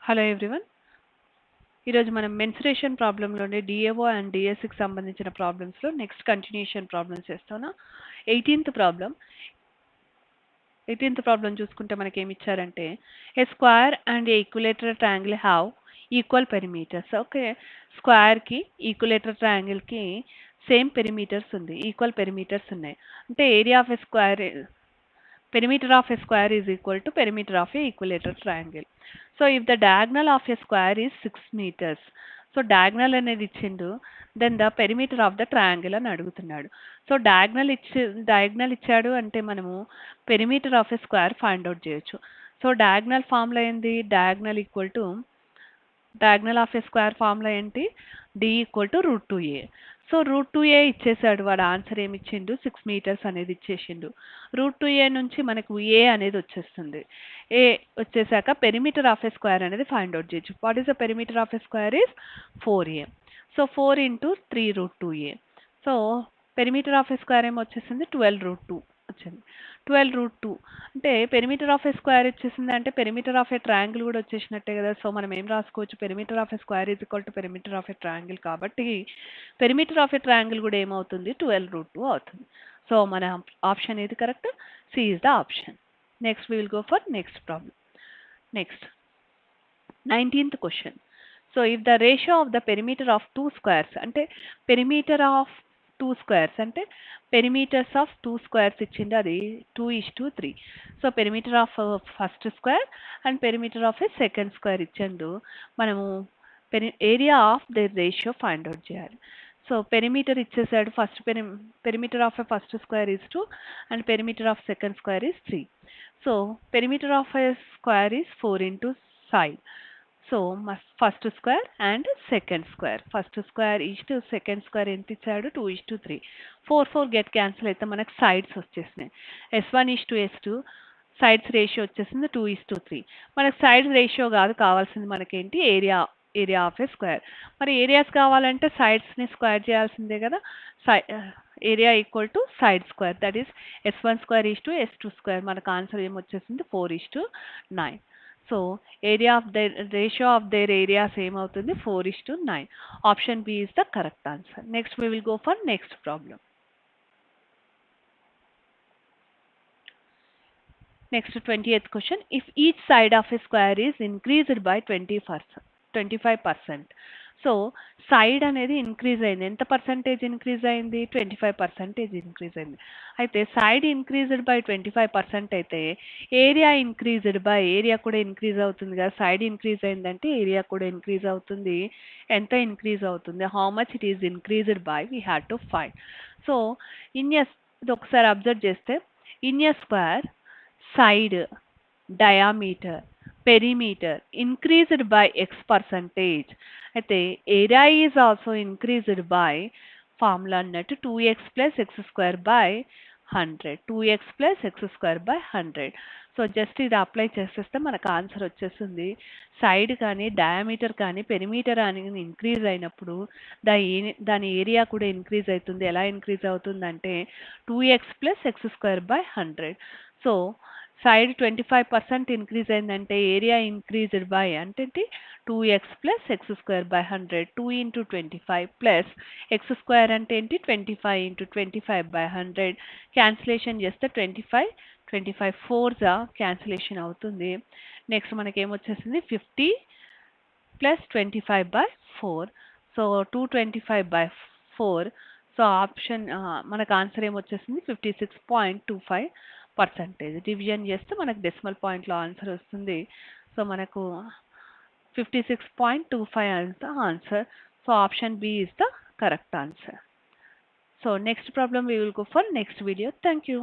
Hello everyone. ఈరోజు మనం mensuration ప్రాబ్లంలోనే DAO and డిఎస్సికి సంబంధించిన ప్రాబ్లమ్స్లో నెక్స్ట్ కంటిన్యూషన్ ప్రాబ్లమ్స్ చేస్తాను. 18th ప్రాబ్లం చూసుకుంటే మనకి ఏమి ఇచ్చారంటే a square and a equilateral triangle have equal perimeters. Okay, స్క్వేర్కి ఈక్విలేటరల్ ట్రయాంగిల్కి సేమ్ పెరిమీటర్స్ ఉంది, ఈక్వల్ పెరిమీటర్స్ ఉన్నాయి. అంటే area of a square perimeter of a square is equal to perimeter of a equilateral triangle. So if the diagonal of a square is 6 meters, so diagonal అనేది ఇచ్చిండు, then the perimeter of the triangle అని అడుగుతున్నాడు. So diagonal ఇచ్చాడు అంటే మనము perimeter of a square find out చేయొచ్చు. So diagonal formula ఏంది? Diagonal of a square formula ఏంటి? D equal to √2a. So √2a ఇచ్చేసాడు, వాడు ఆన్సర్ ఏమి ఇచ్చిండు? 6 meters అనేది ఇచ్చేసిండు. √2a నుంచి మనకు ఏ అనేది వచ్చేస్తుంది. ఏ వచ్చేసాక పెరిమీటర్ ఆఫ్ ఎ స్క్వేర్ అనేది ఫైండ్ అవుట్ చేయొచ్చు. What is the perimeter of a square is 4a. So 4 into 3√2a. So perimeter of a square ఏమో వచ్చేసింది 12√2 వచ్చింది. 12√2 అంటే పెరిమీటర్ ఆఫ్ ఎ స్క్వేర్ వచ్చేసింది అంటే పెరిమీటర్ ఆఫ్ ఎ ట్రయాంగిల్ కూడా వచ్చేసినట్టే కదా. సో మనం ఏం రాసుకోవచ్చు? Perimeter of a square is equal to perimeter of a triangle. కాబట్టి పెరిమీటర్ ఆఫ్ ఎ ట్రయాంగిల్ కూడా ఏమవుతుంది? 12√2 అవుతుంది. సో మన ఆప్షన్ ఏది correct? C is the option. Next we will go for next problem. Next 19th question. So if the ratio of the perimeter of 2 squares అంటే perimeter of 2 squares అంటే perimeters of 2 squares ఇచ్చింది, అది 2:3. So perimeter of first square and perimeter of a second square ఇచ్చిండు, మనము area of the ratio find out చేయాలి. So perimeter ఇచ్చేసాడు, first perimeter of a first square is 2 and perimeter of second square is 3. So perimeter of a square is 4 into side. So first square and second square, first square east second square ఎంత ఇచ్చాడు? 2:3. 4 get cancel అయితే మనకు sides వచ్చేసినాయి. S1:S2 sides ratio వచ్చేసింది 2:3. మనకు sides ratio కాదు, కావాల్సింది మనకేంటి? Area of a square. మరి ఏరియాస్ కావాలంటే సైడ్స్ని స్క్వేర్ చేయాల్సిందే కదా. Area equal to side square, that is S1² S2². మనకు ఆన్సర్ ఏమొచ్చేసింది? 4:9. So area of the ratio of their areas ఏమవుతుంది? 4:9. Option B is the correct answer. Next we will go for next problem. Next 20th question. If each side of a square is increased by 25%. So side అనేది increase అయింది, ఎంత percentage increase అయింది? 25% increase అయింది. అయితే side increased by 25% అయితే area increased by, area కూడా increase అవుతుంది కదా. సైడ్ ఇంక్రీజ్ అయిందంటే ఏరియా కూడా ఇంక్రీజ్ అవుతుంది. ఎంత ఇంక్రీజ్ అవుతుంది? How much it is increased by we have to find. So in as ఇది ఒకసారి అబ్జర్వ్ చేస్తే, in a square side, diameter, perimeter increased by x%. అయితే area is also increased by formula అన్నట్టు 2x plus x square by 100. 2x plus x square by 100. So just ఇది apply చేసేస్తే మనకు answer వచ్చేస్తుంది. Side కానీ diameter కానీ perimeter అనేది increase అయినప్పుడు దాని ఏరియా కూడా ఇంక్రీజ్ అవుతుంది. ఎలా ఇంక్రీజ్ అవుతుందంటే 2x plus x square by 100. So side 25% increase అయిందంటే ఏరియా ఇంక్రీజ్డ్ బై అంటే 2x plus x square by 100. 2 into 25 plus x square అంటే ఏంటి? 25 into 25 by 100. క్యాన్సిలేషన్ చేస్తే 25 4 క్యాన్సిలేషన్ అవుతుంది. నెక్స్ట్ మనకి ఏమొచ్చేసింది? 50 plus 25 by 4. So 225 by 4. So option మనకు answer ఏమొచ్చేసింది? 56.25%. Division చేస్తే మనకు డెసిమల్ పాయింట్లో ఆన్సర్ వస్తుంది. సో మనకు 56.25 as the answer. So option B is the correct answer. So next problem we will go for next video. Thank you.